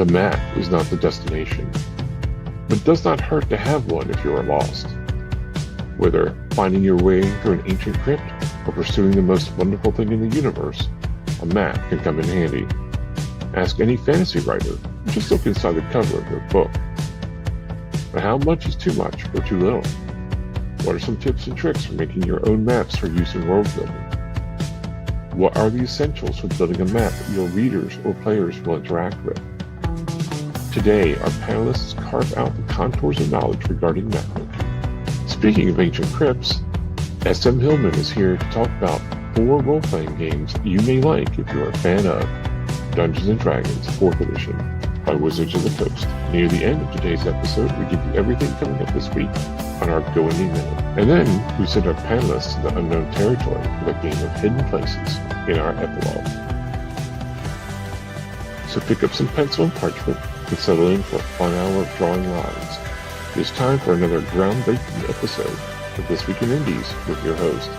The map is not the destination, but it does not hurt to have one if you are lost. Whether finding your way through an ancient crypt or pursuing the most wonderful thing in the universe, a map can come in handy. Ask any fantasy writer, just look inside the cover of their book. But how much is too much or too little? What are some tips and tricks for making your own maps for use in world building? What are the essentials for building a map that your readers or players will interact with? Today, our panelists carve out the contours of knowledge regarding map making. Speaking of ancient crypts, SM Hillman is here to talk about 4 role-playing games you may like if you're a fan of Dungeons & Dragons 4th Edition by Wizards of the Coast. Near the end of today's episode, we give you everything coming up this week on our Go Indie Minute. And then we send our panelists to the unknown territory with a game of hidden places in our Epilogue. So pick up some pencil and parchment and settle in for a fun hour of drawing lines. It's time for another groundbreaking episode of This Week in Indies with your host,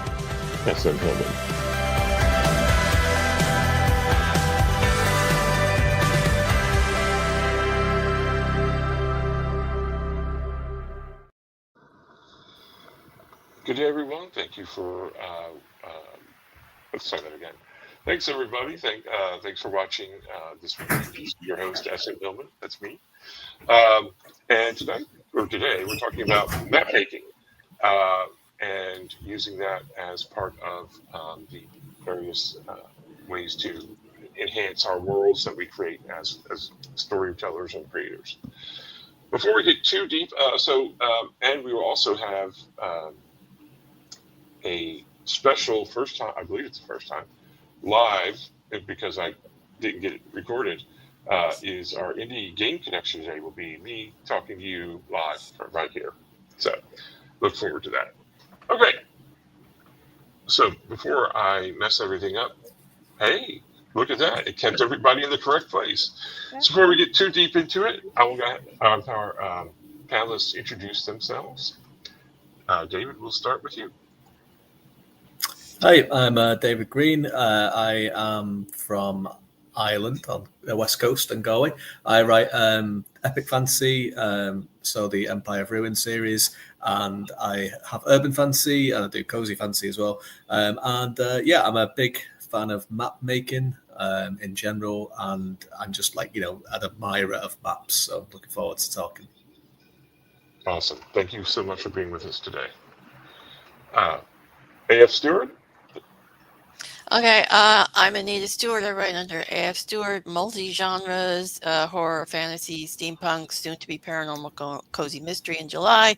SM Hillman. Good day, everyone. Thank you for, let's start that again. Thanks, everybody. Thanks for watching This Week in Indies. Your host, SM Hillman. That's me. And today, we're talking about map making and using that as part of the various ways to enhance our worlds that we create as storytellers and creators. Before we get too deep, and we will also have a special first time, I believe it's the first time, live, because I didn't get it recorded, is our Indie Game Connection today will be me talking to you live right here. So look forward to that. Okay. So before I mess everything up, hey, look at that. It kept everybody in the correct place. So before we get too deep into it, I will have our panelists introduce themselves. David, we'll start with you. Hi, I'm David Green. I am from Ireland on the west coast and Galway. I write epic fantasy, so the Empire of Ruin series, and I have urban fantasy and I do cozy fantasy as well. I'm a big fan of map making in general, and I'm just an admirer of maps. So I'm looking forward to talking. Awesome. Thank you so much for being with us today. A.F. Stewart? Okay, I'm Anita Stewart. I write under A.F. Stewart, multi-genres, horror, fantasy, steampunk, soon-to-be paranormal, cozy mystery in July.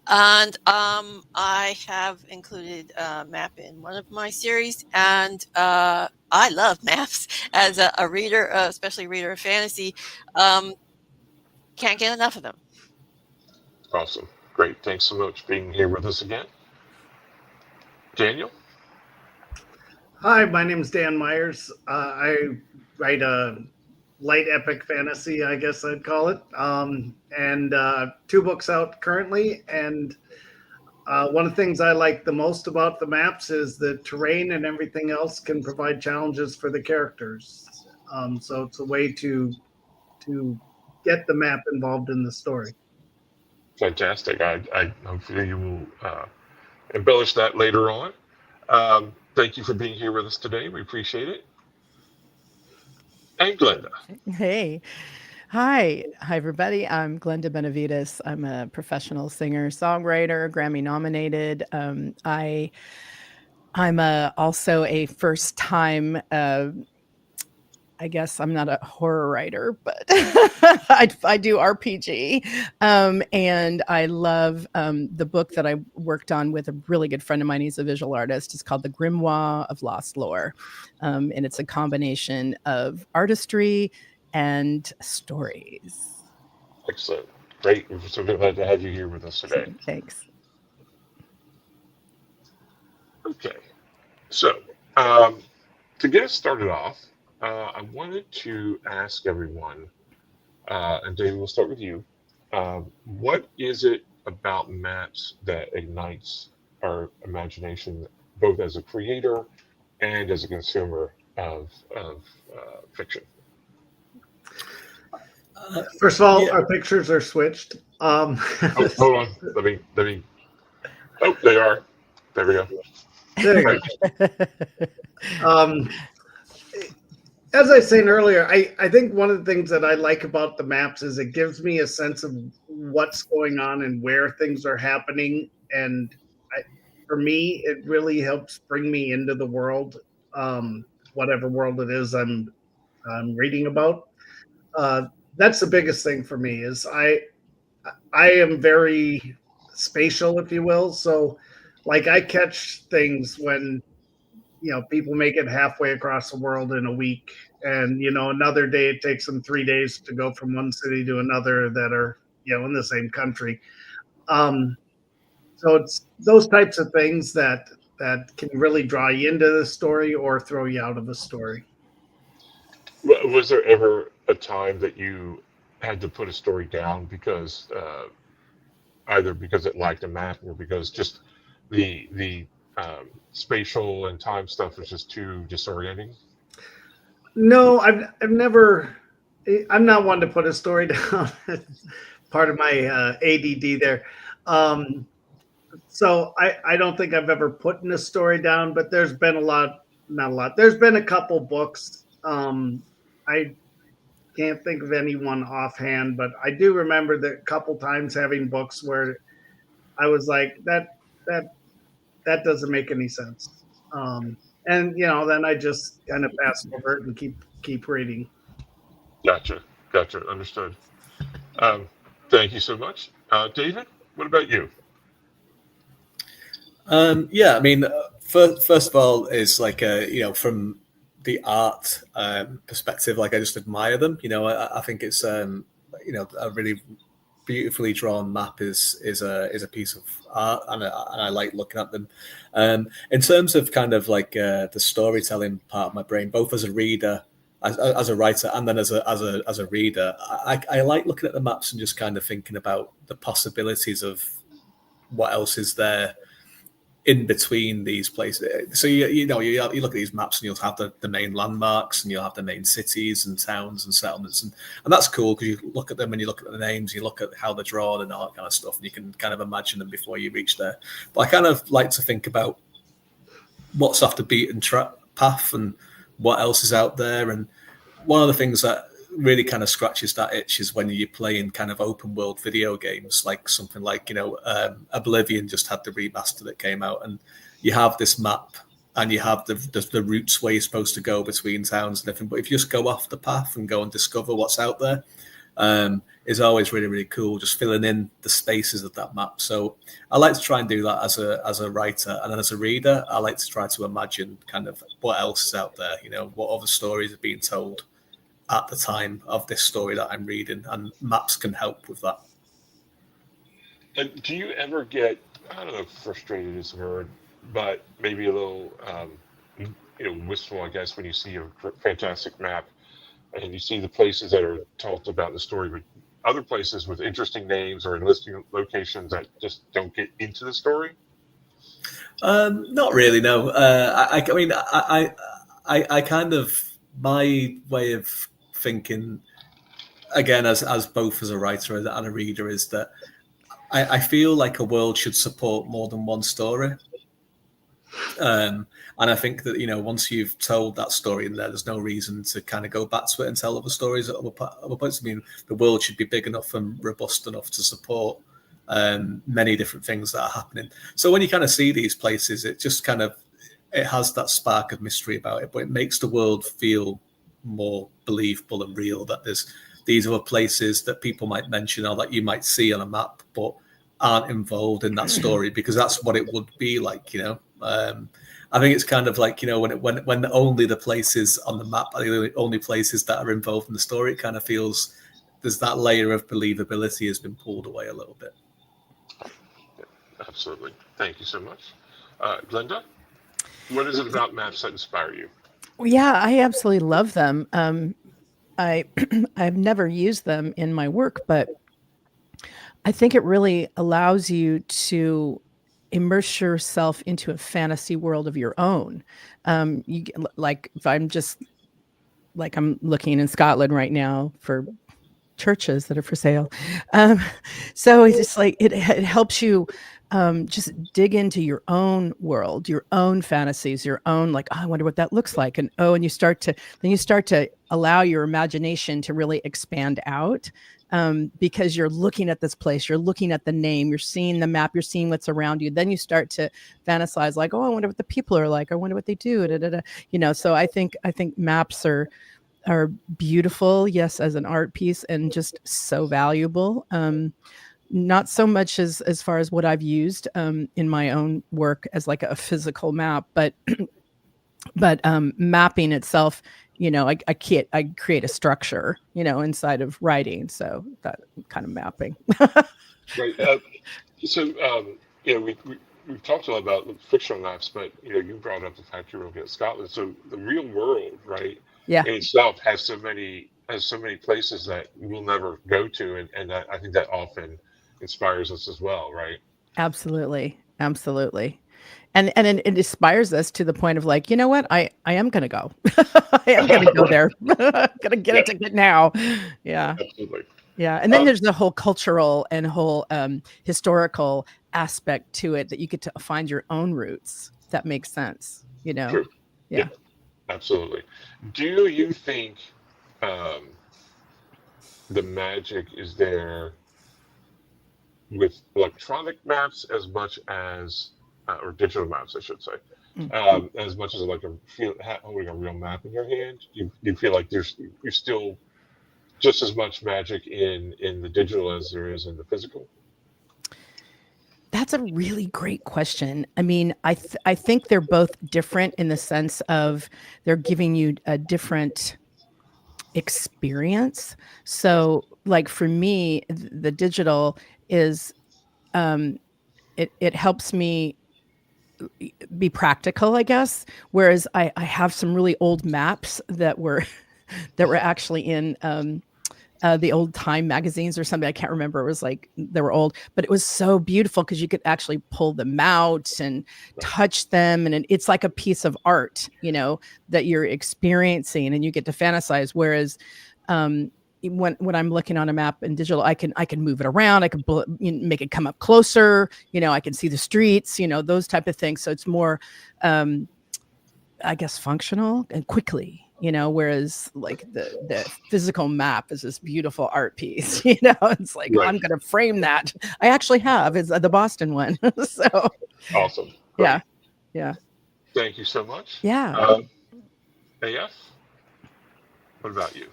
And I have included map in one of my series, and I love maps as a reader, especially a reader of fantasy. Can't get enough of them. Awesome. Great. Thanks so much for being here with us again. Daniel? Hi, my name is Dan Myers. I write a light epic fantasy, I guess I'd call it, and 2 books out currently. And one of the things I like the most about the maps is the terrain and everything else can provide challenges for the characters. So it's a way to get the map involved in the story. Fantastic. I hopefully you will embellish that later on. Thank you for being here with us today. We appreciate it. And Glenda. Hey. Hi, everybody. I'm Glenda Benavides. I'm a professional singer, songwriter, Grammy nominated. I'm also a first time, I guess I'm not a horror writer, but I do RPG. And I love the book that I worked on with a really good friend of mine. He's a visual artist. It's called The Grimoire of Lost Lore. And it's a combination of artistry and stories. Excellent. Great. We're so glad to have you here with us today. Thanks. Okay. So to get us started off, I wanted to ask everyone, and David, we'll start with you. What is it about maps that ignites our imagination, both as a creator and as a consumer of fiction? First of all, Yeah. our pictures are switched. Oh, hold on. Let me. Oh, they are. There we go. There you go. As I was saying earlier, I think one of the things that I like about the maps is it gives me a sense of what's going on and where things are happening. And for me, it really helps bring me into the world, whatever world it is I'm reading about. Uh, that's the biggest thing for me is I am very spatial, if you will. So, like, I catch things when people make it halfway across the world in a week, and another day it takes them 3 days to go from one city to another that are in the same country. Um, so it's those types of things that can really draw you into the story or throw you out of a story. Was there ever a time that you had to put a story down because either because it lacked a map or because just the spatial and time stuff was just too disorienting? No, I've never. I'm not one to put a story down. Part of my ADD there. So I don't think I've ever put in a story down, but there's been not a lot. There's been a couple books. I can't think of anyone offhand, but I do remember that a couple times having books where I was like, that that doesn't make any sense. And then I just kind of pass over it and keep reading. Gotcha. Understood. Um, Thank you so much, David. What about you? Yeah, I mean, first of all, is like from the art perspective, like I just admire them. I think it's a really beautifully drawn map is a piece of art, and I like looking at them. In terms of kind of like the storytelling part of my brain, both as a reader, as a writer, and then as a reader, I like looking at the maps and just kind of thinking about the possibilities of what else is there in between these places. So you look at these maps and you'll have the main landmarks and you'll have the main cities and towns and settlements, and that's cool because you look at them and you look at the names, you look at how they're drawn and all that kind of stuff, and you can kind of imagine them before you reach there. But I kind of like to think about what's off the beaten path and what else is out there. And one of the things that really kind of scratches that itch is when you're playing kind of open world video games, like something like Oblivion just had the remaster that came out, and you have this map and you have the routes where you're supposed to go between towns and everything. But if you just go off the path and go and discover what's out there, is always really, really cool, just filling in the spaces of that map. So I like to try and do that as a writer, and then as a reader, I like to try to imagine kind of what else is out there, what other stories are being told at the time of this story that I'm reading, and maps can help with that. And do you ever get, I don't know if frustrated is the word, but maybe a little, wistful, I guess, when you see a fantastic map and you see the places that are talked about in the story, but other places with interesting names or enlisting locations that just don't get into the story? Not really, no. I mean, I kind of, my way of thinking, again, as both as a writer and a reader, is that I feel like a world should support more than one story. And I think that, once you've told that story in there's no reason to kind of go back to it and tell other stories at other points. I mean, the world should be big enough and robust enough to support many different things that are happening. So when you kind of see these places, it just kind of, it has that spark of mystery about it, but it makes the world feel more believable and real, that these are places that people might mention or that you might see on a map but aren't involved in that story, because that's what it would be like. I think it's kind of like, when only the places on the map are the only places that are involved in the story, it kind of feels there's that layer of believability has been pulled away a little bit. Absolutely. Thank you so much. Glenda, what is it about maps that inspire you? Yeah, I absolutely love them. I've never used them in my work, but I think it really allows you to immerse yourself into a fantasy world of your own. Like if I'm just like, I'm looking in Scotland right now for churches that are for sale. So it's just like it helps you just dig into your own world, your own fantasies, your own like, oh, I wonder what that looks like, and you start to allow your imagination to really expand out. Because you're looking at this place, you're looking at the name, you're seeing the map, you're seeing what's around you. Then you start to fantasize like, oh, I wonder what the people are like. I wonder what they do. Da, da, da. So I think maps are beautiful, yes, as an art piece, and just so valuable. Not so much as far as what I've used in my own work as like a physical map, but mapping itself, I create a structure, inside of writing. So that kind of mapping. Right. We've talked a lot about fictional maps, but you brought up the fact you're looking at Scotland. So the real world, right, Yeah. in itself has so many places that we'll never go to, and I think that often inspires us as well, right? Absolutely. And it inspires us to the point of like, you know what, I am going to go. I am going to go there. I'm going to get a ticket now. Yeah. Absolutely. Yeah. And then there's the whole cultural and whole historical aspect to it that you get to find your own roots. If that makes sense. True. Yeah. Absolutely. Do you think the magic is there with electronic maps as much as, or digital maps, I should say, as much as like holding a real map in your hand? Do you feel like you're still just as much magic in the digital as there is in the physical? That's a really great question. I mean, I think they're both different in the sense of they're giving you a different experience. So like for me, the digital is it helps me be practical, I guess. Whereas I have some really old maps that were actually in the old Time magazines or something. I can't remember. It was like they were old, but it was so beautiful because you could actually pull them out and touch them, and it's like a piece of art, that you're experiencing, and you get to fantasize. Whereas when I'm looking on a map in digital, I can move it around. I can make it come up closer. I can see the streets. Those type of things. So it's more, I guess, functional and quickly. Whereas like the physical map is this beautiful art piece. It's like, Right. I'm going to frame that. I actually have. It's the Boston one. So Awesome. Great. Great. Yeah. Thank you so much. Yeah. AF, what about you?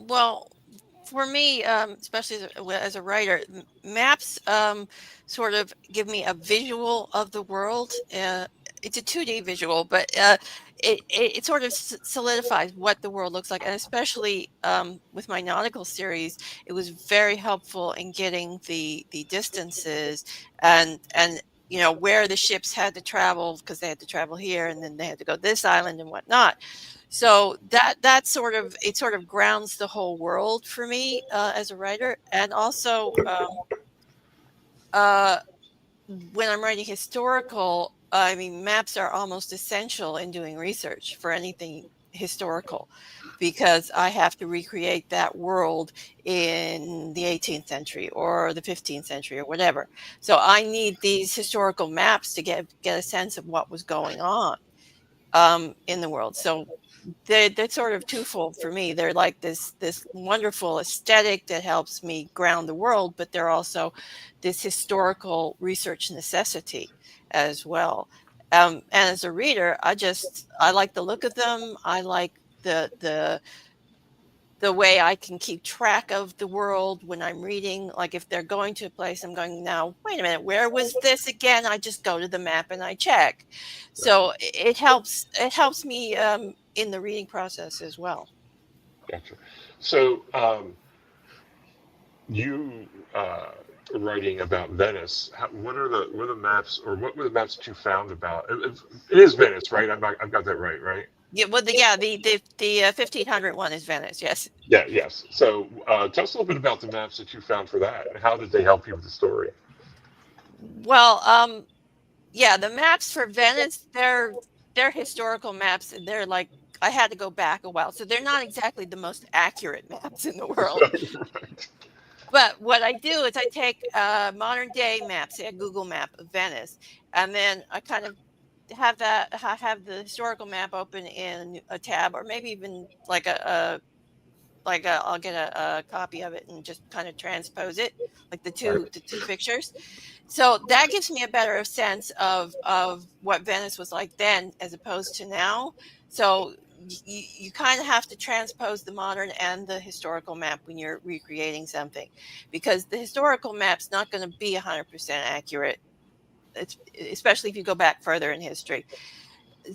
Well, for me, especially as a writer, maps sort of give me a visual of the world. It's a 2D visual, but it sort of solidifies what the world looks like. And especially with my nautical series, it was very helpful in getting the distances and where the ships had to travel, because they had to travel here and then they had to go this island and whatnot. So that sort of grounds the whole world for me as a writer. And also when I'm writing historical, I mean, maps are almost essential in doing research for anything historical, because I have to recreate that world in the 18th century or the 15th century or whatever. So I need these historical maps to get a sense of what was going on in the world. So they're sort of twofold for me. They're like this wonderful aesthetic that helps me ground the world, but they're also this historical research necessity as well. And as a reader, I like the look of them. I like the way I can keep track of the world when I'm reading. Like if they're going to a place, I'm going, now, wait a minute, where was this again? I just go to the map and I check. So it helps me in the reading process as well. Gotcha. So you writing about Venice. What are the maps, or what were the maps that you found about? It is Venice, right? I've got that right? Yeah, well, the 1500 one is Venice, yes. Yeah, yes. So tell us a little bit about the maps that you found for that. How did they help you with the story? Well, yeah, the maps for Venice, they're historical maps, and they're like I had to go back a while. So they're not exactly the most accurate maps in the world. Right. But what I do is I take modern day maps, say a Google map of Venice, and then I kind of have the historical map open in a tab, or maybe even like I'll get a copy of it and just kind of transpose it, like the two pictures. So that gives me a better sense of what Venice was like then as opposed to now. So you kind of have to transpose the modern and the historical map when you're recreating something, because the historical map's not going to be 100% accurate. Especially if you go back further in history.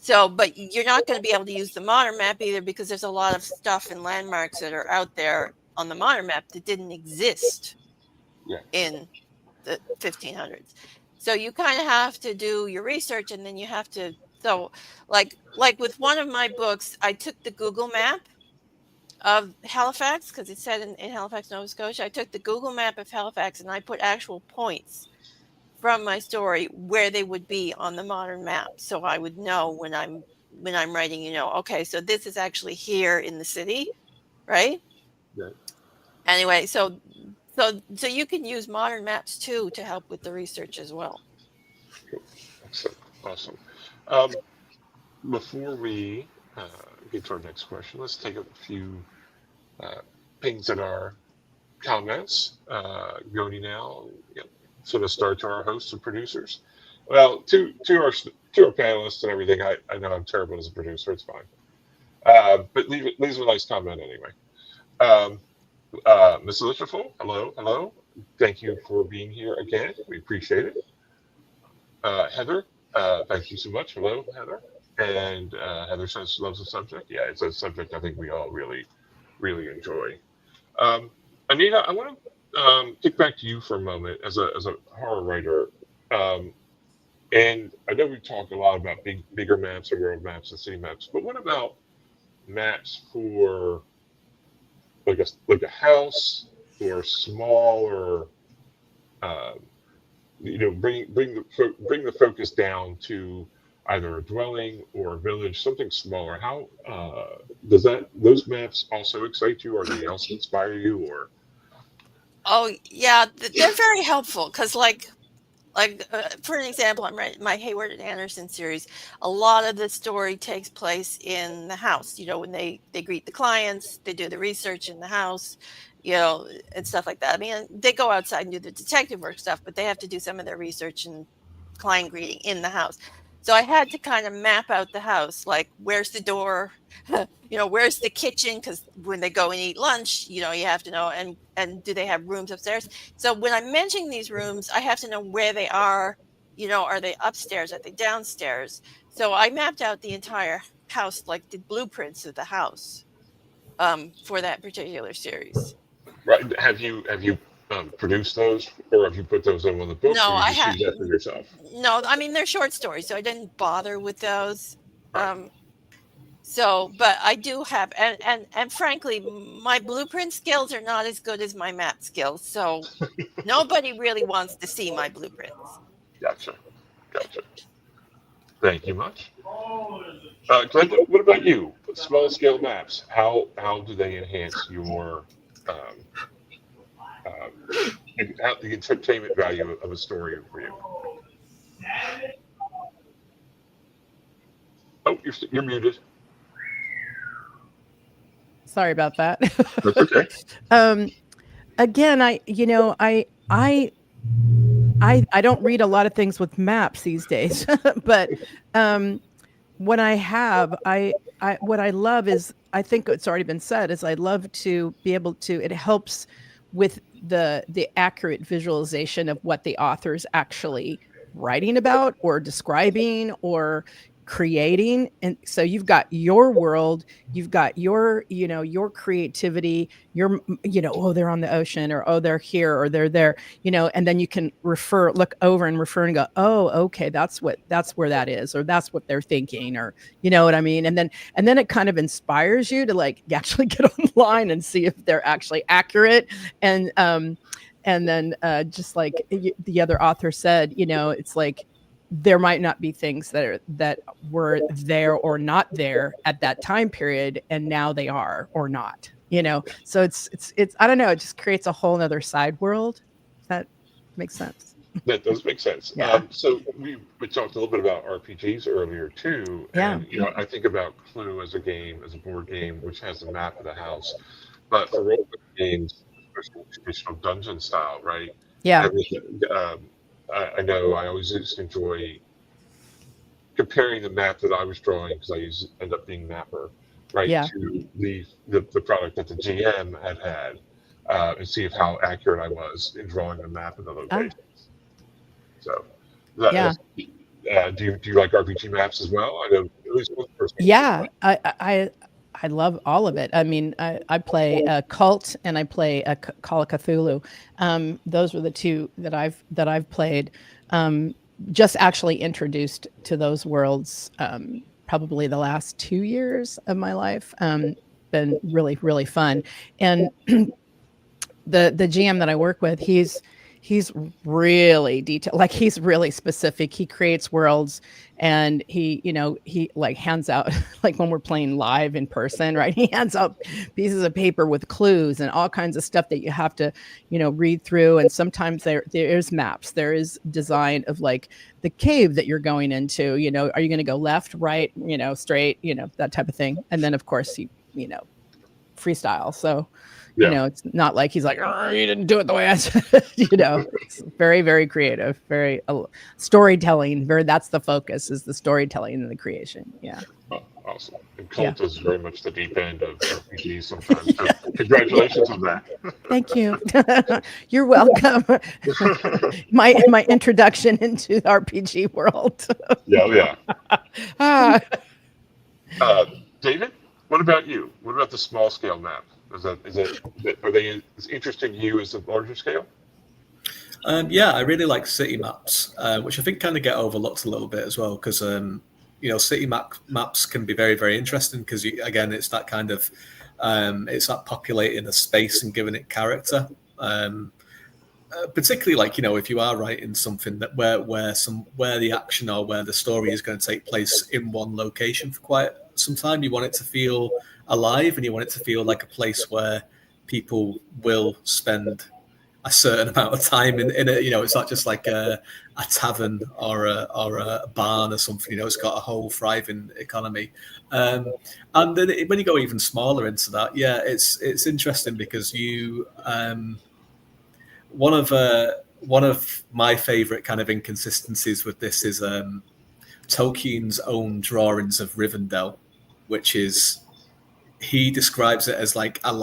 So, but you're not going to be able to use the modern map either, because there's a lot of stuff and landmarks that are out there on the modern map that didn't exist Yeah. in the 1500s. So you kind of have to do your research, and then you have to, so like with one of my books, I took the Google map of Halifax, because it's set in Halifax, Nova Scotia. I took the Google map of Halifax and I put actual points from my story where they would be on the modern map, so I would know when I'm writing, okay, so this is actually here in the city, right? Yeah. Anyway, so you can use modern maps too to help with the research as well. Excellent. Awesome. Before we get to our next question, let's take a few things that are comments. Goni now, sort of start to our hosts and producers. Well, to our panelists and everything. I know I'm terrible as a producer. It's fine. But leaves a nice comment anyway. Ms. Litchfield, hello. Thank you for being here again. We appreciate it. Heather, thank you so much. Hello, Heather. And Heather says she loves the subject. Yeah, it's a subject I think we all really, really enjoy. Anita, I want to kick back to you for a moment as a horror writer. And I know we talked a lot about bigger maps and world maps and city maps, but what about maps for like a house or smaller? Bring the focus down to either a dwelling or a village, something smaller. How does those maps also excite you, or do they also inspire you? Or Oh yeah, they're very helpful, because for an example, I'm writing my Hayward and Anderson series. A lot of the story takes place in the house. When they greet the clients, they do the research in the house, and stuff like that. I mean, they go outside and do the detective work stuff, but they have to do some of their research and client greeting in the house. So I had to kind of map out the house, like where's the door, where's the kitchen, because when they go and eat lunch, you have to know, and do they have rooms upstairs? So when I'm mentioning these rooms, I have to know where they are. Are they upstairs? Are they downstairs? So I mapped out the entire house, like the blueprints of the house, for that particular series. right? Have you produced those, or have you put those in one of the books? No, or you I just have. use that for yourself? No, I mean, they're short stories, so I didn't bother with those. Right. But I do have, and frankly, my blueprint skills are not as good as my map skills. So nobody really wants to see my blueprints. Gotcha. Thank you much. Glenda, what about you? Small scale maps. How do they enhance your the entertainment value of a story for you? Oh, you're muted. Sorry about that. That's okay. Again, I don't read a lot of things with maps these days, but when I have, what I love is, I think it's already been said, is I love to be able to, it helps with the accurate visualization of what the author's actually writing about or describing or creating. And so you've got your world, you've got your creativity, oh, they're on the ocean, or oh, they're here, or they're there, and then you can look over and refer and go, oh, okay, that's where that is, or that's what they're thinking, or you know what I mean? And then it kind of inspires you to actually get online and see if they're actually accurate. And then just like the other author said, it's like, there might not be things that were there or not there at that time period, and now they are or not. So it's I don't know. It just creates a whole nother side world. If that makes sense. That does make sense. Yeah. So we talked a little bit about RPGs earlier too, Yeah. and I think about Clue as a game, as a board game, which has a map of the house. But for role playing games, especially traditional dungeon style, right? Yeah. I know I always used to enjoy comparing the map that I was drawing, because I end up being mapper, right, Yeah. to the product that the GM had, and see how accurate I was in drawing the map of the locations. So, Yeah. do you like RPG maps as well? I know at least one person. Yeah, I love all of it. I mean, I play Cult and I play Call of Cthulhu. Those were the two that I've played. Just actually introduced to those worlds probably the last 2 years of my life. Been really, really fun. And the GM that I work with, he's really detailed. Like, he's really specific. He creates worlds, and he like hands out, like when we're playing live in person, right? He hands out pieces of paper with clues and all kinds of stuff that you have to, read through. And sometimes there is maps. There is design of like the cave that you're going into. Are you going to go left, right, straight, that type of thing. And then of course he, freestyle. So. Yeah. It's not like he's like, you didn't do it the way I said it. It's very, very creative, very storytelling. That's the focus, is the storytelling and the creation. Yeah. Oh, awesome. And Cult is very much the deep end of RPGs sometimes. So congratulations on that. Thank you. You're welcome. my introduction into the RPG world. Yeah. David, what about you? What about the small scale map? Are they as interesting to you as the larger scale? Yeah, I really like city maps, which I think kind of get overlooked a little bit as well, because city maps can be very, very interesting, because again, it's that kind of it's that populating a space and giving it character. Particularly, like, if you are writing something that where the action or where the story is going to take place in one location for quite some time, you want it to feel alive, and you want it to feel like a place where people will spend a certain amount of time in it. It's not just like a tavern or a barn or something. It's got a whole thriving economy. And then when you go even smaller into that, it's interesting, because one of my favorite kind of inconsistencies with this is Tolkien's own drawings of Rivendell, which is, he describes it as like the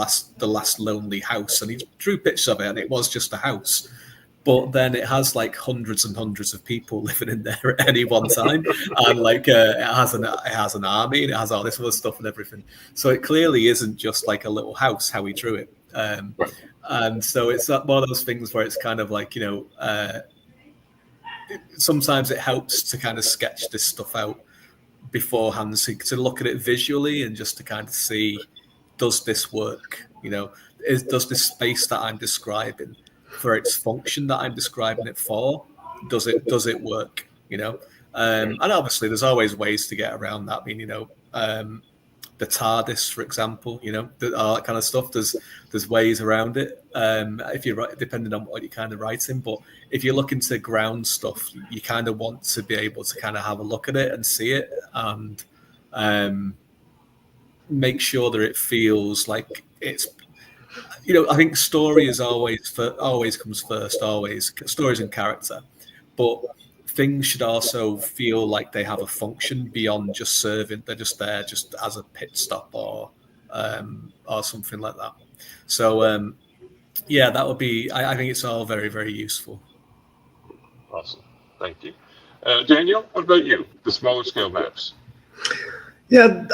last lonely house, and he drew pictures of it, and it was just a house, but then it has like hundreds and hundreds of people living in there at any one time, and like it has an army, and it has all this other stuff and everything. So it clearly isn't just like a little house how he drew it. And so it's one of those things where it's kind of like, sometimes it helps to kind of sketch this stuff out beforehand, so to look at it visually and just to kind of see, does this work? Does this space that I'm describing, for its function that I'm describing it for, does it work? And obviously there's always ways to get around that. I mean, the TARDIS, for example, all that kind of stuff. There's ways around it, if you're right, depending on what you're kind of writing. But if you're looking to ground stuff, you kind of want to be able to kind of have a look at it and see it, and make sure that it feels like it's. I think story is always comes first. Always stories and character, but things should also feel like they have a function beyond just serving. They're just there just as a pit stop or something like that. So that would be. I think it's all very, very useful. Awesome, thank you, Daniel. What about you? The smaller scale maps. Yeah,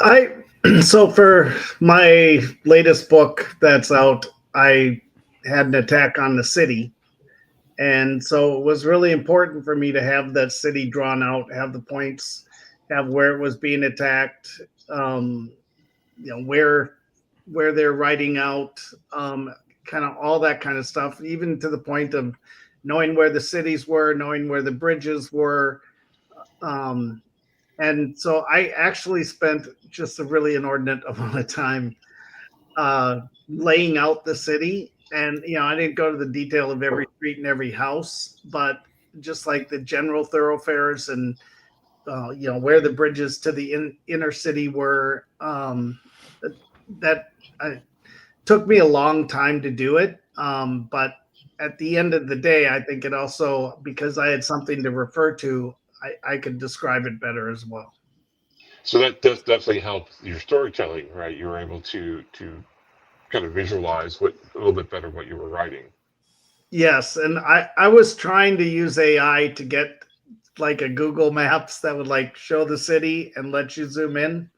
so for my latest book that's out, I had an attack on the city. And so it was really important for me to have that city drawn out, have the points, have where it was being attacked, where they're writing out, kind of all that kind of stuff, even to the point of knowing where the cities were, knowing where the bridges were, And so I actually spent just a really inordinate amount of time laying out the city. And, I didn't go to the detail of every street and every house, but just like the general thoroughfares and, where the bridges to the inner city were. That took me a long time to do it. But at the end of the day, I think it also, because I had something to refer to, I could describe it better as well. So that does definitely help your storytelling, right? You were able to kind of visualize a little bit better what you were writing. Yes, and I was trying to use AI to get like a Google Maps that would like show the city and let you zoom in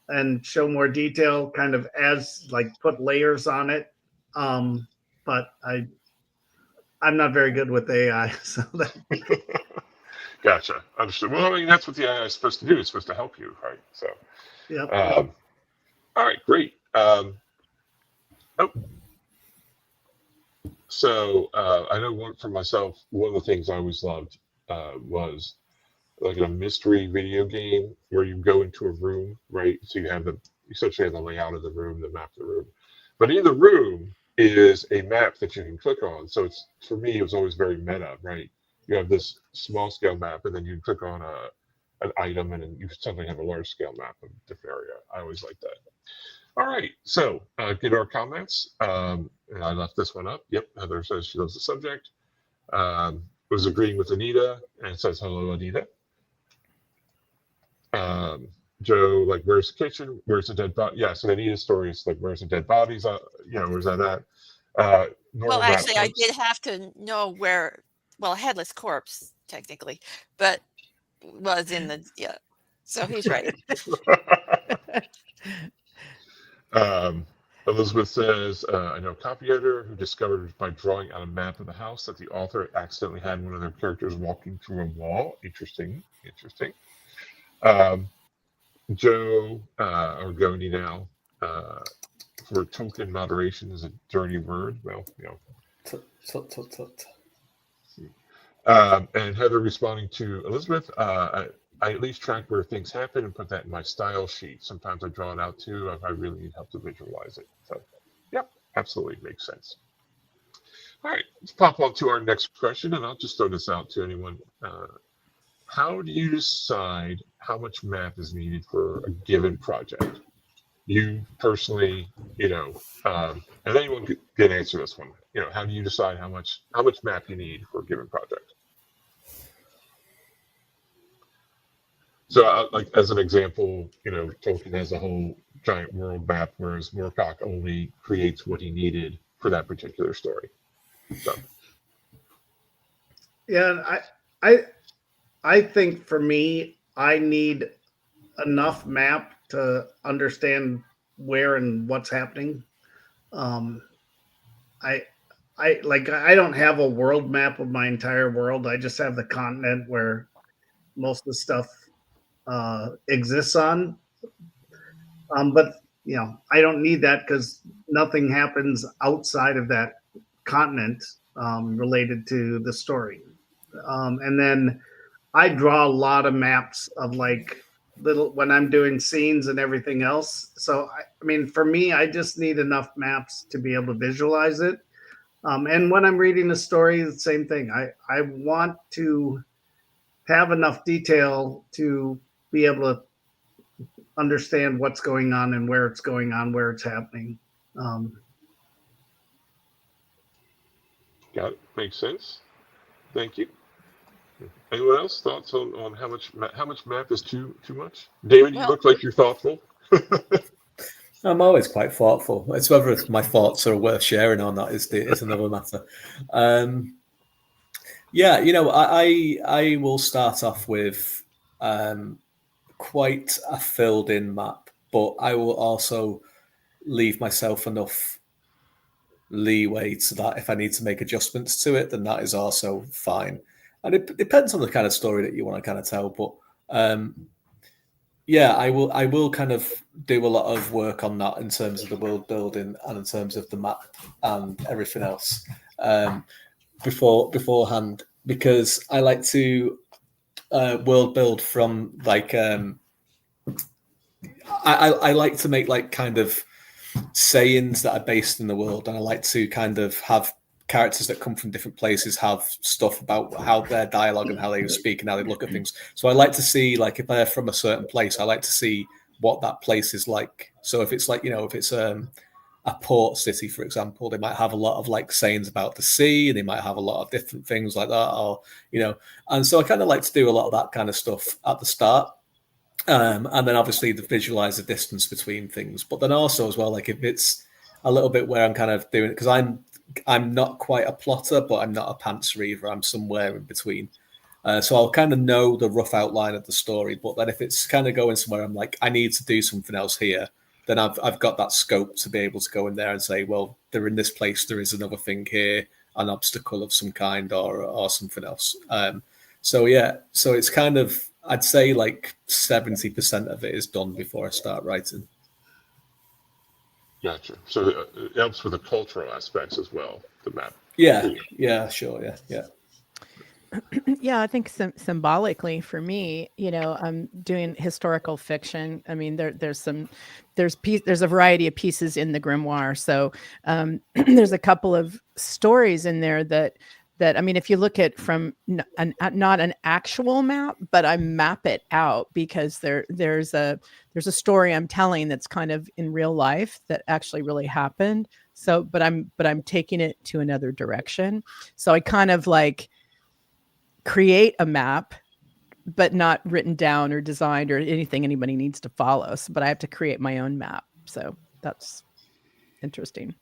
and show more detail, kind of as like put layers on it. But I'm not very good with AI, so that. Gotcha. Understood. Well, I mean, that's what the AI is supposed to do. It's supposed to help you, right? So, Yeah. all right, great. So I know for myself, one of the things I always loved was like a mystery video game where you go into a room, right? So you essentially have the layout of the room, the map of the room, but in the room is a map that you can click on. So for me, it was always very meta, right? You have this small scale map, and then you click on an item, and then you suddenly have a large scale map of a different area. I always like that. All right, so get our comments. And I left this one up. Yep, Heather says she loves the subject. Was agreeing with Anita and says hello, Anita. Joe, like, where's the kitchen? Where's the dead body? Yeah, so Anita's story is like, where's the dead bodies? Where's that at? Well, actually, I did have to know where. Well, a headless corpse, technically, but was in the So he's right. Elizabeth says, I know a copy editor who discovered by drawing on a map of the house that the author accidentally had one of their characters walking through a wall. Interesting. Joe, or Goni now, for token moderation is a dirty word. Well, and Heather responding to Elizabeth, I at least track where things happen and put that in my style sheet. Sometimes I draw it out too if I really need help to visualize it. So, yep, absolutely makes sense. All right, let's pop on to our next question, and I'll just throw this out to anyone. How do you decide how much map is needed for a given project? You personally, and anyone can answer this one. How do you decide how much map you need for a given project? So, like as an example, Tolkien has a whole giant world map, whereas Moorcock only creates what he needed for that particular story. So, yeah, I think for me, I need enough map to understand where and what's happening. I don't have a world map of my entire world. I just have the continent where most of the stuff exists on. But I don't need that because nothing happens outside of that continent related to the story. And then I draw a lot of maps of like when I'm doing scenes and everything else. So I mean, for me, I just need enough maps to be able to visualize it. And when I'm reading a story, the same thing. I want to have enough detail to be able to understand what's going on and where it's going on, where it's happening. Got it. Makes sense. Thank you. Anyone else thoughts on how much map is too much? David, you look like you're thoughtful. I'm always quite thoughtful. It's whether my thoughts are worth sharing or not is another matter. I will start off with quite a filled-in map, but I will also leave myself enough leeway so that if I need to make adjustments to it, then that is also fine. And it depends on the kind of story that you want to kind of tell, but I will kind of do a lot of work on that in terms of the world building and in terms of the map and everything else beforehand, because I like to world build from like I like to make like kind of sayings that are based in the world, and I like to kind of have characters that come from different places have stuff about how their dialogue and how they speak and how they look at things. So I like to see, like, if they're from a certain place, I like to see what that place is like. So if it's like, you know, if it's a port city, for example, they might have a lot of like sayings about the sea, and they might have a lot of different things like that, or, you know, and so I kind of like to do a lot of that kind of stuff at the start. And then obviously to visualize the distance between things, but then also as well, like if it's a little bit where I'm kind of doing it, because I'm not quite a plotter, but I'm not a pants reader. I'm somewhere in between. So I'll kind of know the rough outline of the story, but then if it's kind of going somewhere, I'm like, I need to do something else here. Then I've got that scope to be able to go in there and say, well, they're in this place. There is another thing here, an obstacle of some kind, or something else. So yeah, so it's kind of, I'd say like 70% of it is done before I start writing. Gotcha. So it helps with the cultural aspects as well, the map. Yeah, sure, yeah. Yeah, I think symbolically for me, you know, I'm doing historical fiction. I mean, there's a variety of pieces in the grimoire. So there's a couple of stories in there that I mean, if you look at from not an actual map, but I map it out because there's a story I'm telling that's kind of in real life that actually really happened. So, but I'm taking it to another direction. So I kind of like create a map, but not written down or designed or anything anybody needs to follow. So, but I have to create my own map. So that's interesting.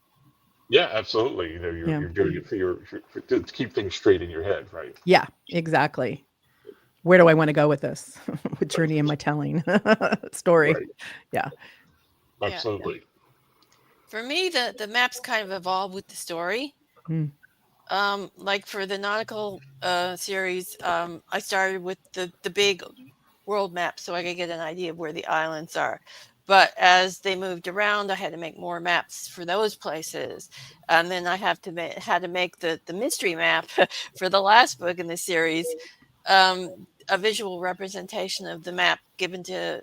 Yeah, absolutely. You know, you're doing it for to keep things straight in your head, right? Yeah, exactly. Where do I want to go with this? What journey am I telling? Story. Right. Yeah. Absolutely. For me, the maps kind of evolve with the story. Like for the nautical series, I started with the big world map so I could get an idea of where the islands are. But as they moved around, I had to make more maps for those places. And then I had to make the mystery map for the last book in the series, a visual representation of the map given to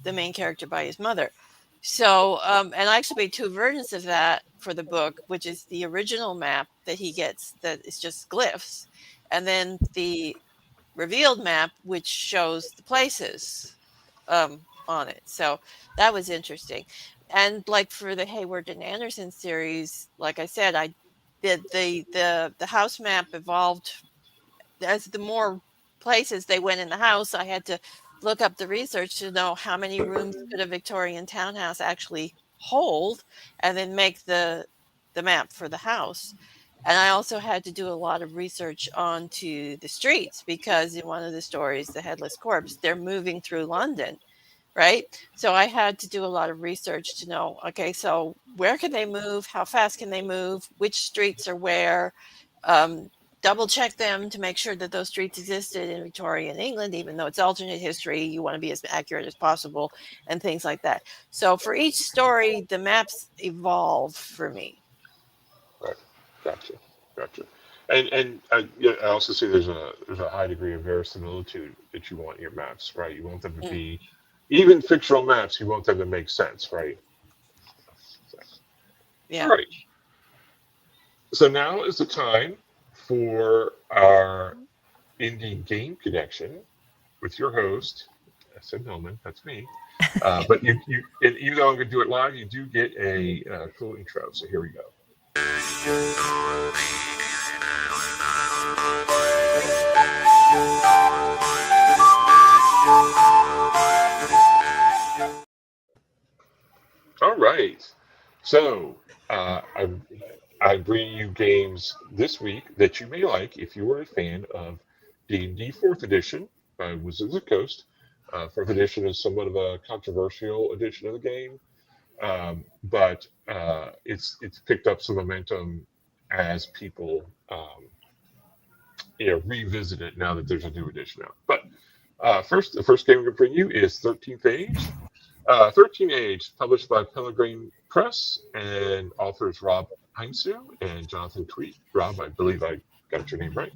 the main character by his mother. So, and I actually made two versions of that for the book, which is the original map that he gets that is just glyphs, and then the revealed map, which shows the places on it. So that was interesting. And like for the Hayward and Anderson series, like I said, I did the house map evolved as the more places they went in the house. I had to look up the research to know how many rooms could a Victorian townhouse actually hold, and then make the map for the house. And I also had to do a lot of research onto the streets, because in one of the stories, The Headless Corpse, they're moving through London, right? So I had to do a lot of research to know, okay, so where can they move? How fast can they move? Which streets are where? Double check them to make sure that those streets existed in Victorian England, even though it's alternate history. You want to be as accurate as possible and things like that. So for each story, the maps evolve for me. Right. Gotcha. And I also see there's a high degree of verisimilitude that you want in your maps, right? You want them to be, even fictional maps, you want them to make sense, right? Yeah. All right. So now is the time for our indie game connection with your host, SM Hillman. That's me. But you and even though I'm going to do it live, you do get a cool intro. So here we go. All right. So I bring you games this week that you may like if you are a fan of D&D 4th Edition by Wizards of the Coast. 4th Edition is somewhat of a controversial edition of the game, but it's picked up some momentum as people revisit it now that there's a new edition out. But the first game I'm going to bring you is 13th Age. 13th Age, published by Pelgrane Press, and authors Rob Heinzu and Jonathan Tweet. Rob, I believe I got your name right.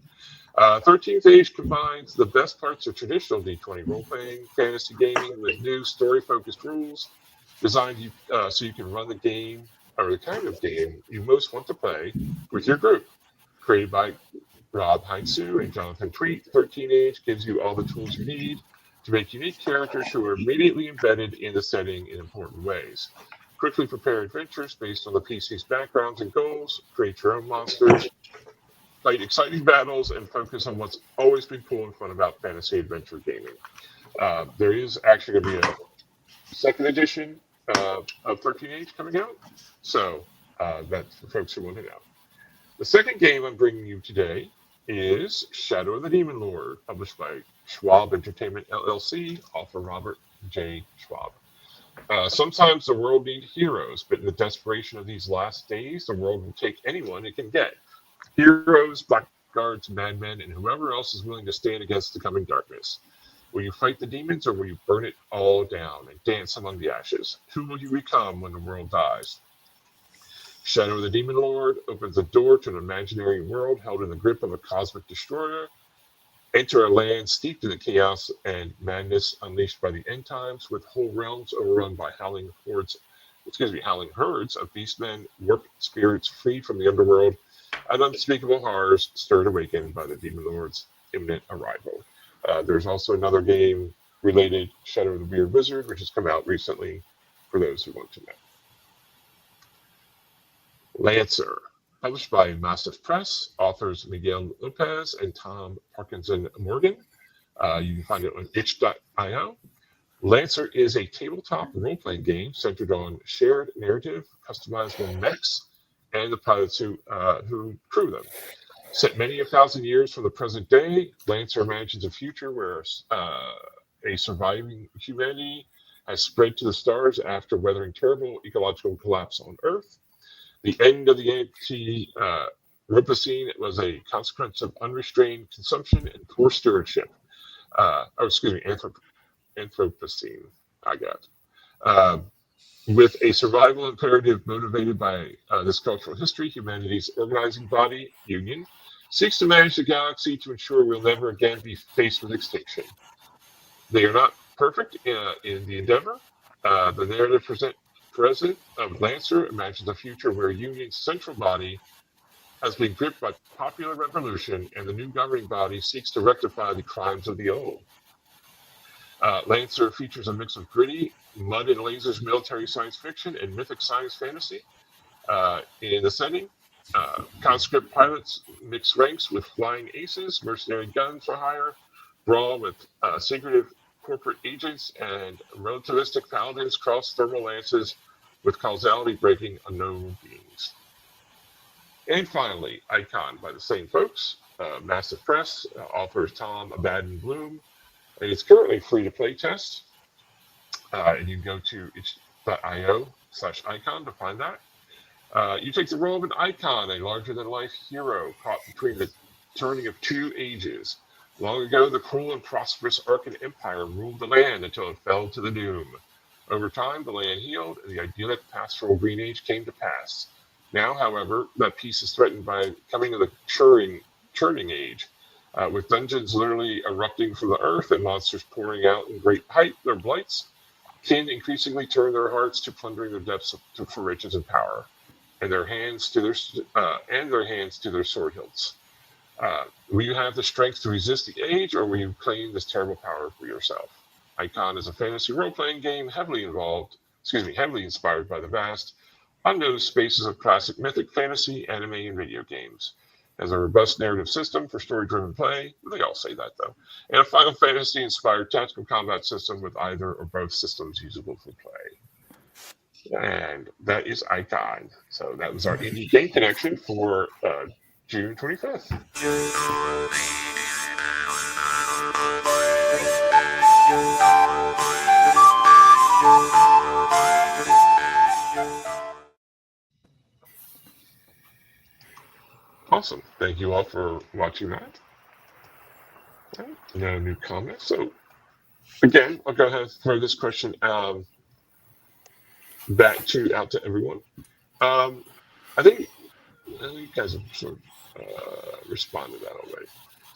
13th Age combines the best parts of traditional D20 role-playing fantasy gaming with new story-focused rules designed so you can run the game or the kind of game you most want to play with your group. Created by Rob Heinsu and Jonathan Tweet, 13 Age gives you all the tools you need to make unique characters who are immediately embedded in the setting in important ways. Quickly prepare adventures based on the PC's backgrounds and goals, create your own monsters, fight exciting battles, and focus on what's always been cool and fun about fantasy adventure gaming. There is actually going to be a second edition of 13 Age coming out, so that's for folks who want to know. The second game I'm bringing you today is Shadow of the Demon Lord, published by Schwab Entertainment LLC, author Robert J. Schwab. Sometimes the world needs heroes, but in the desperation of these last days, the world will take anyone it can get. Heroes, blackguards, madmen, and whoever else is willing to stand against the coming darkness. Will you fight the demons, or will you burn it all down and dance among the ashes? Who will you become when the world dies? Shadow of the Demon Lord opens the door to an imaginary world held in the grip of a cosmic destroyer. Enter a land steeped in the chaos and madness unleashed by the end times, with whole realms overrun by howling herds of beastmen, warped spirits freed from the underworld, and unspeakable horrors stirred awakened by the Demon Lord's imminent arrival. There's also another game related, Shadow of the Weird Wizard, which has come out recently for those who want to know. Lancer, published by Massive Press, authors Miguel Lopez and Tom Parkinson Morgan. You can find it on itch.io. Lancer is a tabletop role-playing game centered on shared narrative, customizable mechs, and the pilots who crew them. Set many 1,000 years from the present day, Lancer imagines a future where a surviving humanity has spread to the stars after weathering terrible ecological collapse on Earth. The end of the Anthropocene was a consequence of unrestrained consumption and poor stewardship. Anthropocene, I got. With a survival imperative motivated by this cultural history, humanity's organizing body, Union, seeks to manage the galaxy to ensure we'll never again be faced with extinction. They are not perfect in the endeavor. The narrative president of Lancer imagines a future where Union's central body has been gripped by popular revolution, and the new governing body seeks to rectify the crimes of the old. Lancer features a mix of gritty, mud and lasers military science fiction and mythic science fantasy. In the setting, conscript pilots mix ranks with flying aces, mercenary guns for hire, brawl with secretive corporate agents, and relativistic paladins cross thermal lances with causality-breaking unknown beings. And finally, Icon by the same folks, Massive Press, authors Tom Abaddon Bloom. And it's currently free to play test. And you can go to itch.io/icon to find that. You take the role of an icon, a larger-than-life hero caught between the turning of two ages. Long ago, the cruel and prosperous Arkan Empire ruled the land until it fell to the doom. Over time, the land healed, and the idyllic pastoral Green Age came to pass. Now, however, that peace is threatened by coming of the churning age, with dungeons literally erupting from the earth and monsters pouring out in great height their blights. Kin increasingly turn their hearts to plundering the depths for riches and power, and their hands to their sword hilts. Will you have the strength to resist the age, or will you claim this terrible power for yourself? Icon is a fantasy role-playing game heavily inspired by the vast, unknown spaces of classic mythic fantasy, anime, and video games. It has a robust narrative system for story-driven play. They all say that, though. And a Final Fantasy-inspired tactical combat system with either or both systems usable for play. And that is Icon. So that was our Indie Game Connection for June 25th. Awesome. Thank you all for watching that. All right, no new comments. So, again, I'll go ahead and throw this question out to everyone. I think you guys have sort of responded to that already.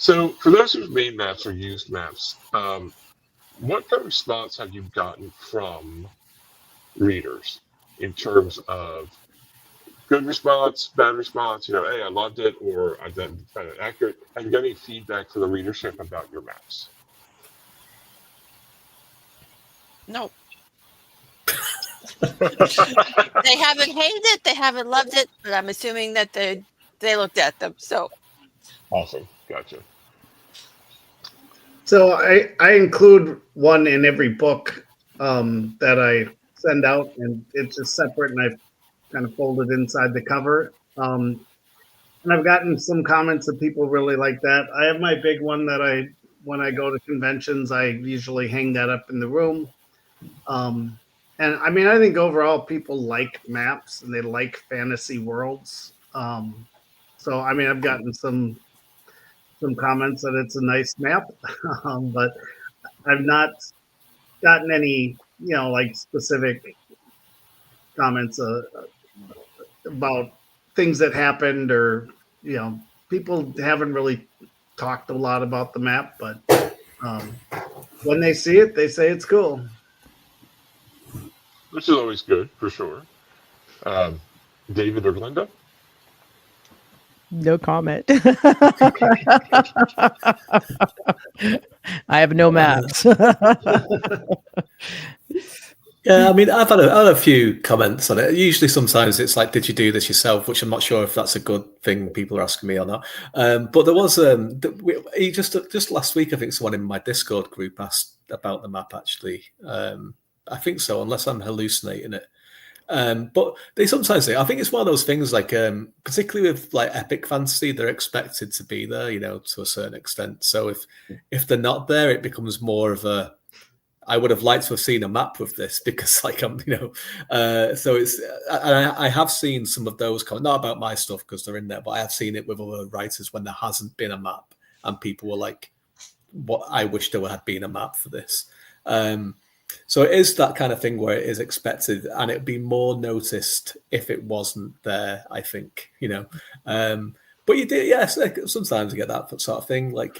So, for those who've made maps or used maps, what kind of response have you gotten from readers in terms of good response, bad response? Hey, I loved it, or I didn't find it accurate. Have you got any feedback from the readership about your maps? No. They haven't hated it, they haven't loved it, but I'm assuming that they looked at them. So Awesome, gotcha. So I include one in every book that I send out, and it's just separate, and I've kind of folded inside the cover. And I've gotten some comments that people really like that. I have my big one that when I go to conventions, I usually hang that up in the room. And I mean, I think overall people like maps and they like fantasy worlds. So I mean, I've gotten some comments that it's a nice map, but I've not gotten any, like specific comments about things that happened, or people haven't really talked a lot about the map, but when they see it, they say it's cool. Which is always good, for sure. David or Glenda? No comment. I have no maps. Yeah, I mean, I've had a few comments on it. Usually, sometimes it's like, "Did you do this yourself?" Which I'm not sure if that's a good thing people are asking me or not. But there was just last week, I think someone in my Discord group asked about the map. Actually, I think so, unless I'm hallucinating it. But they sometimes say, I think it's one of those things, like particularly with like epic fantasy, they're expected to be there, to a certain extent. So if they're not there, it becomes more of a, I would have liked to have seen a map with this, because like so it's I have seen some of those come, not about my stuff because they're in there, but I have seen it with other writers when there hasn't been a map and people were like, "What, I wish there had been a map for this." So it is that kind of thing where it is expected, and it'd be more noticed if it wasn't there, I think, but you do, yes, like, sometimes you get that sort of thing, like,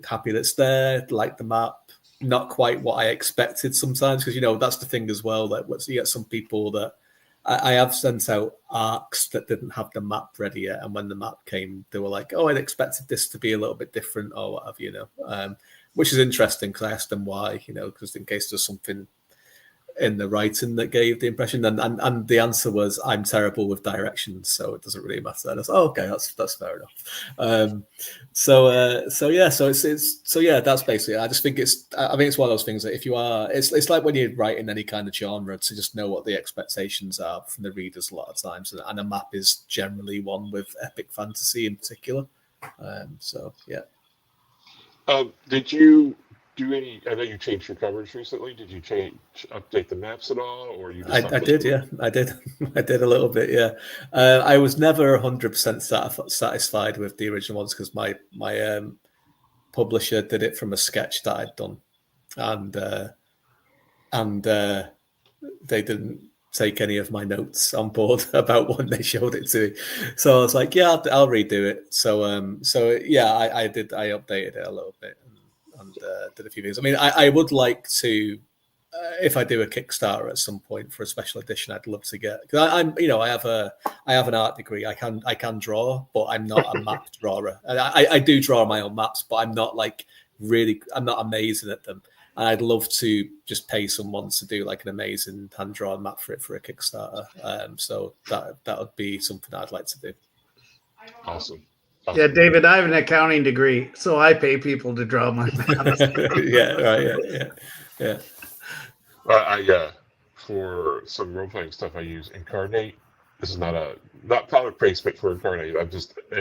happy that it's there, like the map, not quite what I expected sometimes, because, that's the thing as well, that you get some people that I have sent out arcs that didn't have the map ready yet, and when the map came, they were like, "Oh, I'd expected this to be a little bit different," or whatever, which is interesting, because I asked them why, because in case there's something in the writing that gave the impression, and the answer was, "I'm terrible with directions, so it doesn't really matter." And I was, "Oh, okay, that's fair enough." So yeah, that's basically it. I just think it's one of those things that if you are, it's like when you're writing any kind of genre, to just know what the expectations are from the readers a lot of times, and a map is generally one with epic fantasy in particular. So yeah. Did you do any? I know you changed your covers recently. Did you update the maps at all, or you? I did, yeah. I did. I did a little bit, yeah. I was never 100% satisfied with the original ones, because my publisher did it from a sketch that I'd done, and they didn't take any of my notes on board about when they showed it to me. So I was like, "Yeah, I'll redo it." So yeah, I did. I updated it a little bit and did a few things. I mean, I would like to, if I do a Kickstarter at some point for a special edition, I'd love to get, because I have an art degree. I can draw, but I'm not a map drawer. I do draw my own maps, but I'm not I'm not amazing at them. And I'd love to just pay someone to do like an amazing hand drawn map for a Kickstarter. So that would be something I'd like to do. Awesome. Yeah, David, I have an accounting degree, so I pay people to draw my maps. Yeah, right. Yeah. Well, for some role playing stuff, I use Incarnate. This is not product placement for Incarnate. And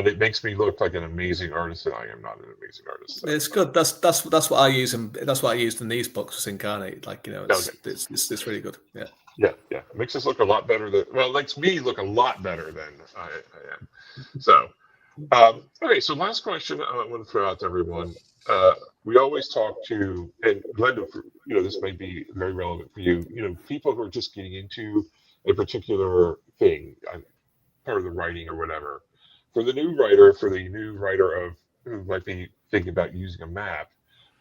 it makes me look like an amazing artist, and I am not an amazing artist. So. It's good. That's what I use, and that's what I used in these books, was Incarnate. It's really good. Yeah. Yeah. It makes us look a lot better it makes me look a lot better than I am. So, okay. So last question I want to throw out to everyone. We always talk to, and Glenda, this may be very relevant for you. People who are just getting into a particular thing, part of the writing or whatever. For the new writer, who might be thinking about using a map,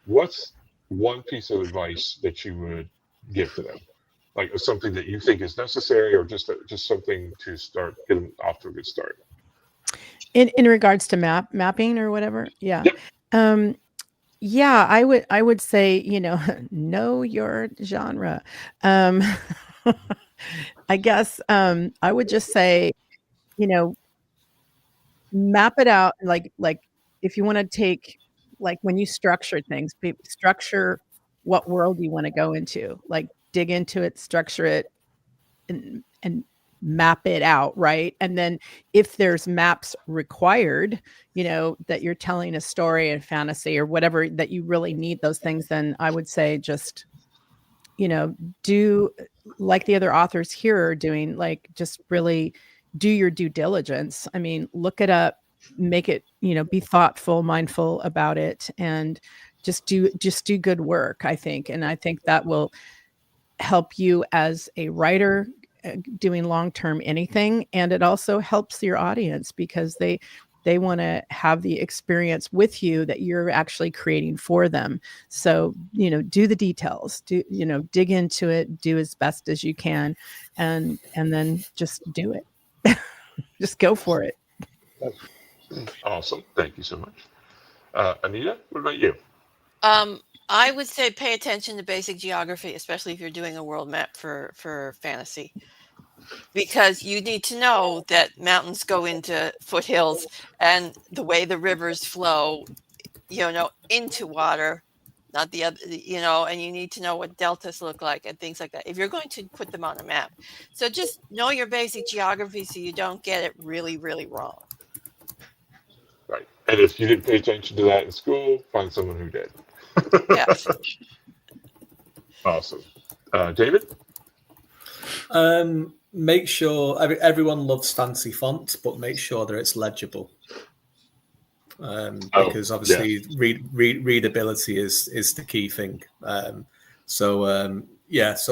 what's one piece of advice that you would give to them? Like something that you think is necessary, or just something to get them off to a good start. In regards to mapping or whatever, yeah. Yep. Yeah, I would say, know your genre. I guess I would just say, map it out, like if you want to take, like, when you structure things, structure what world you want to go into, like dig into it, structure it, and map it out, right? And then if there's maps required, that you're telling a story and fantasy or whatever, that you really need those things, then I would say just, do like the other authors here are doing, like, just really do your due diligence. I mean, look it up, make it, be thoughtful, mindful about it, and just do good work, I think. And I think that will help you as a writer doing long-term anything. And it also helps your audience because they want to have the experience with you that you're actually creating for them. So, do the details, dig into it, do as best as you can, and then just do it. Just go for it. Awesome. Thank you so much. Anita, what about you? I would say pay attention to basic geography, especially if you're doing a world map for fantasy, because you need to know that mountains go into foothills and the way the rivers flow, into water, not the other, and you need to know what deltas look like and things like that if you're going to put them on a map. So just know your basic geography so you don't get it really, really wrong. Right. And if you didn't pay attention to that in school, find someone who did. Yes. Awesome. David? Make sure everyone loves fancy font, but make sure that it's legible. Because obviously readability is the key thing. So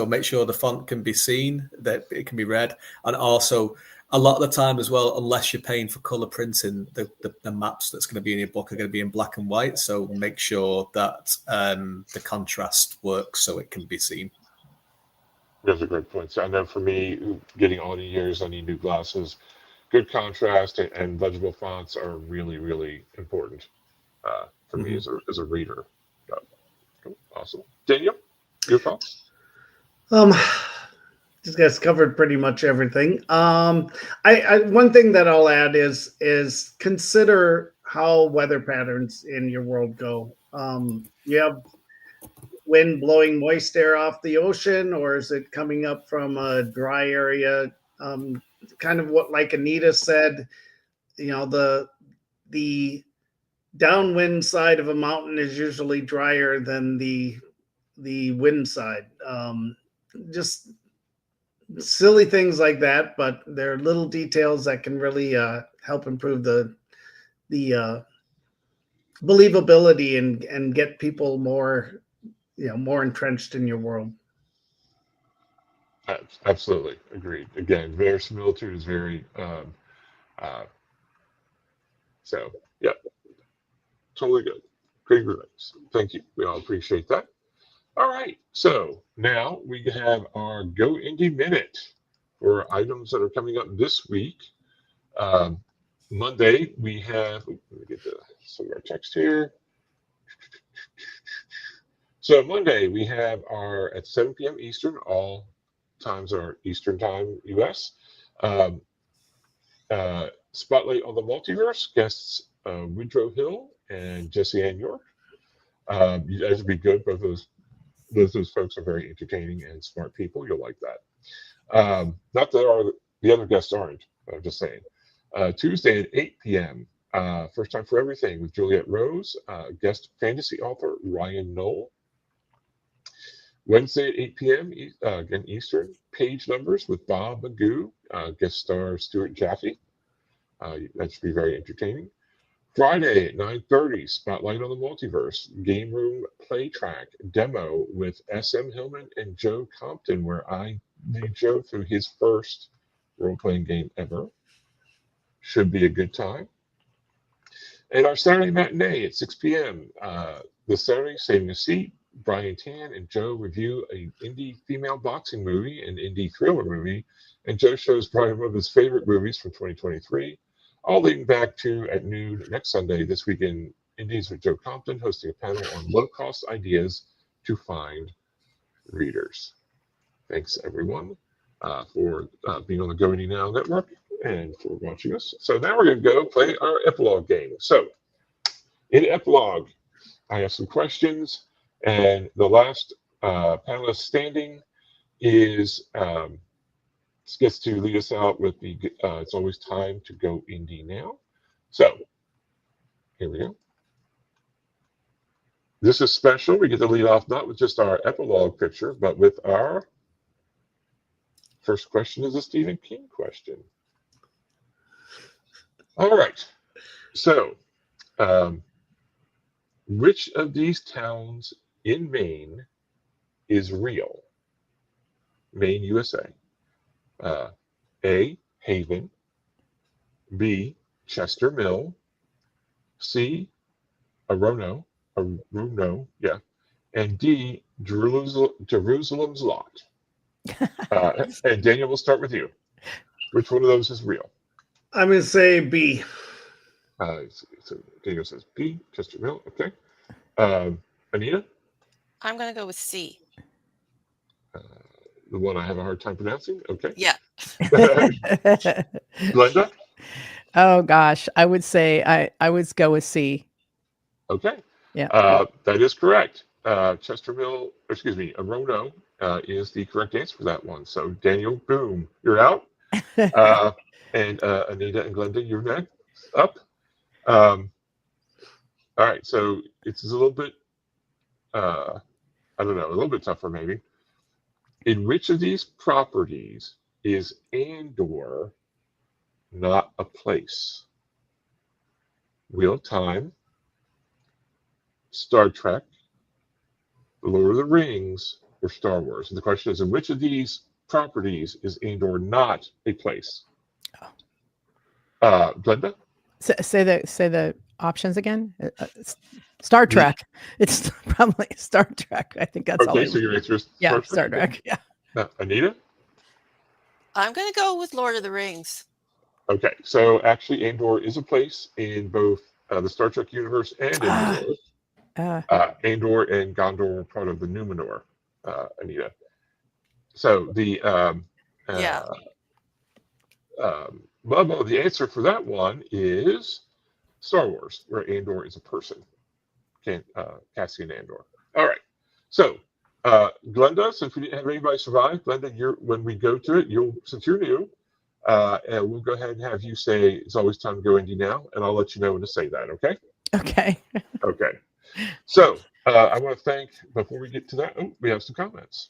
make sure the font can be seen, that it can be read, and also a lot of the time as well, unless you're paying for color printing, the maps that's going to be in your book are going to be in black and white. So make sure that the contrast works so it can be seen. Those are great points. I know for me, getting on the years, I need new glasses. Good contrast and legible fonts are really, really important for me as a reader. Awesome. Daniel, your thoughts? These guys covered pretty much everything. I one thing that I'll add is consider how weather patterns in your world go. You have wind blowing moist air off the ocean, or is it coming up from a dry area? Kind of what, like Anita said, the downwind side of a mountain is usually drier than the wind side. Just silly things like that, but they're little details that can really help improve the believability and get people more entrenched in your world. Absolutely agreed. Again, verisimilitude is very so yeah, totally good. Great advice. Thank you. We all appreciate that. All right, so now we have our Go Indie Minute for items that are coming up this week. Monday we have. Let me get some of our text here. So Monday we have at 7 p.m. Eastern. All times are Eastern Time, U.S. Spotlight on the Multiverse, guests Woodrow Hill and Jesse Ann York. That would be good. Both those folks are very entertaining and smart people. You'll like that. Not that the other guests aren't. I'm just saying. Tuesday at 8 p.m. First Time for Everything with Juliette Rose, guest fantasy author Ryan Knoll. Wednesday at 8 p.m. Again Eastern, Page Numbers with Bob Magoo, guest star Stuart Jaffe. That should be very entertaining. Friday at 9:30, Spotlight on the Multiverse, Game Room Play Track demo with SM Hillman and Joe Compton, where I lead Joe through his first role-playing game ever. Should be a good time. And our Saturday matinee at 6 p.m. This Saturday, Saving a Seat, Brian Tan and Joe review an indie female boxing movie, an indie thriller movie, and Joe shows Brian one of his favorite movies from 2023, all leading back to at noon next Sunday, this weekend, Indies with Joe Compton hosting a panel on low-cost ideas to find readers. Thanks, everyone, for being on the Go Indie Now Network and for watching us. So now we're going to go play our Epilogue game. So in Epilogue, I have some questions, and the last panelist standing is gets to lead us out with the It's Always Time to Go Indie Now. So here we go. This is special. We get to lead off not with just our Epilogue picture, but with our first question is a Stephen King question. All right. So, which of these towns in Maine is real? Maine, USA. A, Haven. B, Chester Mill. C, Orono, yeah. And D, Jerusalem's Lot. And Daniel, we'll start with you. Which one of those is real? I'm going to say B. So Daniel says B, Chester Mill. Okay. Anita? I'm going to go with C. The one I have a hard time pronouncing? Okay. Yeah. Glenda? Oh gosh, I would say I would go with C. Okay. Yeah. That is correct. Chester Mill, Orono is the correct answer for that one. So Daniel, boom, you're out. And Anita and Glenda, you're next up. All right, so it's a little bit, I don't know, a little bit tougher maybe. In which of these properties is Andor not a place? Wheel of Time, Star Trek, Lord of the Rings, or Star Wars? And the question is, in which of these properties is Andor not a place? Glenda? Say the options again. Star Trek. It's probably Star Trek. I think that's all. Okay, so your answer is Star Trek. Yeah. Anita? I'm going to go with Lord of the Rings. Okay, so actually Andor is a place in both the Star Trek universe and in Andor. Andor and Gondor are part of the Numenor, Anita. So the the answer for that one is Star Wars, where Andor is a person. Cassian Andor. All right. So Glenda, since we didn't have anybody survive, Glenda, when we go to it, since you're new, and we'll go ahead and have you say it's always time to go indie now, and I'll let you know when to say that. Okay. Okay. Okay. So I want to thank, before we get to that, we have some comments.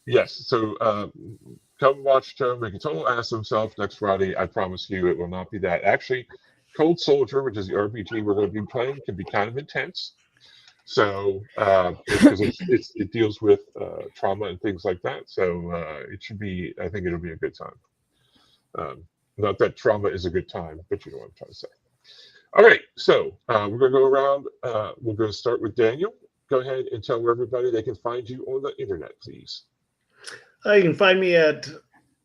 Yes, so come watch Joe make a total ass of himself next Friday. I promise you it will not be that. Actually, Cold Soldier, which is the RPG we're going to be playing, can be kind of intense. So, because it deals with trauma and things like that. So it should be, I think it'll be a good time. Not that trauma is a good time, but you know what I'm trying to say. All right, so we're going to go around. We're going to start with Daniel. Go ahead and tell everybody they can find you on the internet, please. You can find me at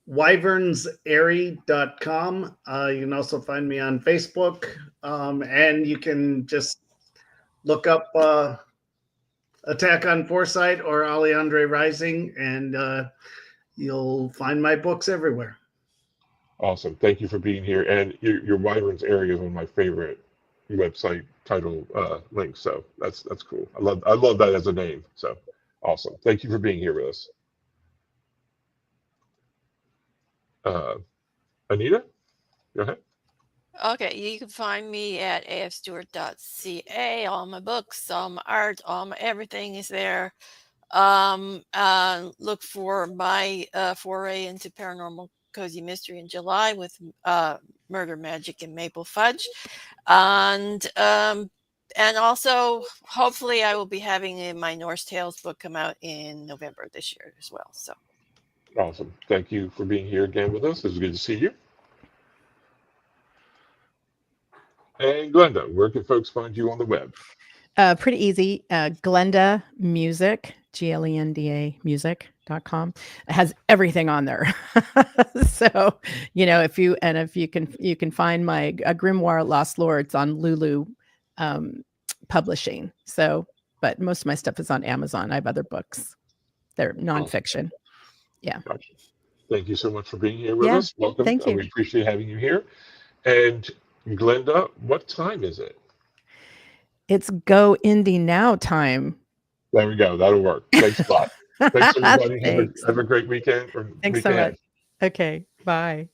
wyvernsairy.com. You can also find me on Facebook, and you can just look up Attack on Foresight or Alejandre Rising, and you'll find my books everywhere. Awesome. Thank you for being here. And your Wyverns area is one of my favorite website title links. So that's cool. I love that as a name. So awesome. Thank you for being here with us. Anita, go ahead. Okay, you can find me at afstewart.ca. All my books, all my art, all my everything is there. Look for my foray into paranormal cozy mystery in July with Murder Magic and Maple Fudge, and also hopefully I will be having my Norse Tales book come out in November this year as well. So awesome. Thank you for being here again with us. It was good to see you. And Glenda, where can folks find you on the web? Pretty easy. Glenda Music, Glenda music.com. It has everything on there. So, if you can find my Grimoire Lost Lords on Lulu Publishing. So, but most of my stuff is on Amazon. I have other books. They're nonfiction. Yeah. Gotcha. Thank you so much for being here with Yeah, us. Welcome. thank you. We appreciate having you here. And Glenda, what time is it? It's Go Indie Now time. There we go. That'll work. Thanks a lot. Thanks, everybody. Thanks. Have a great weekend. Thanks so much. Okay. Bye.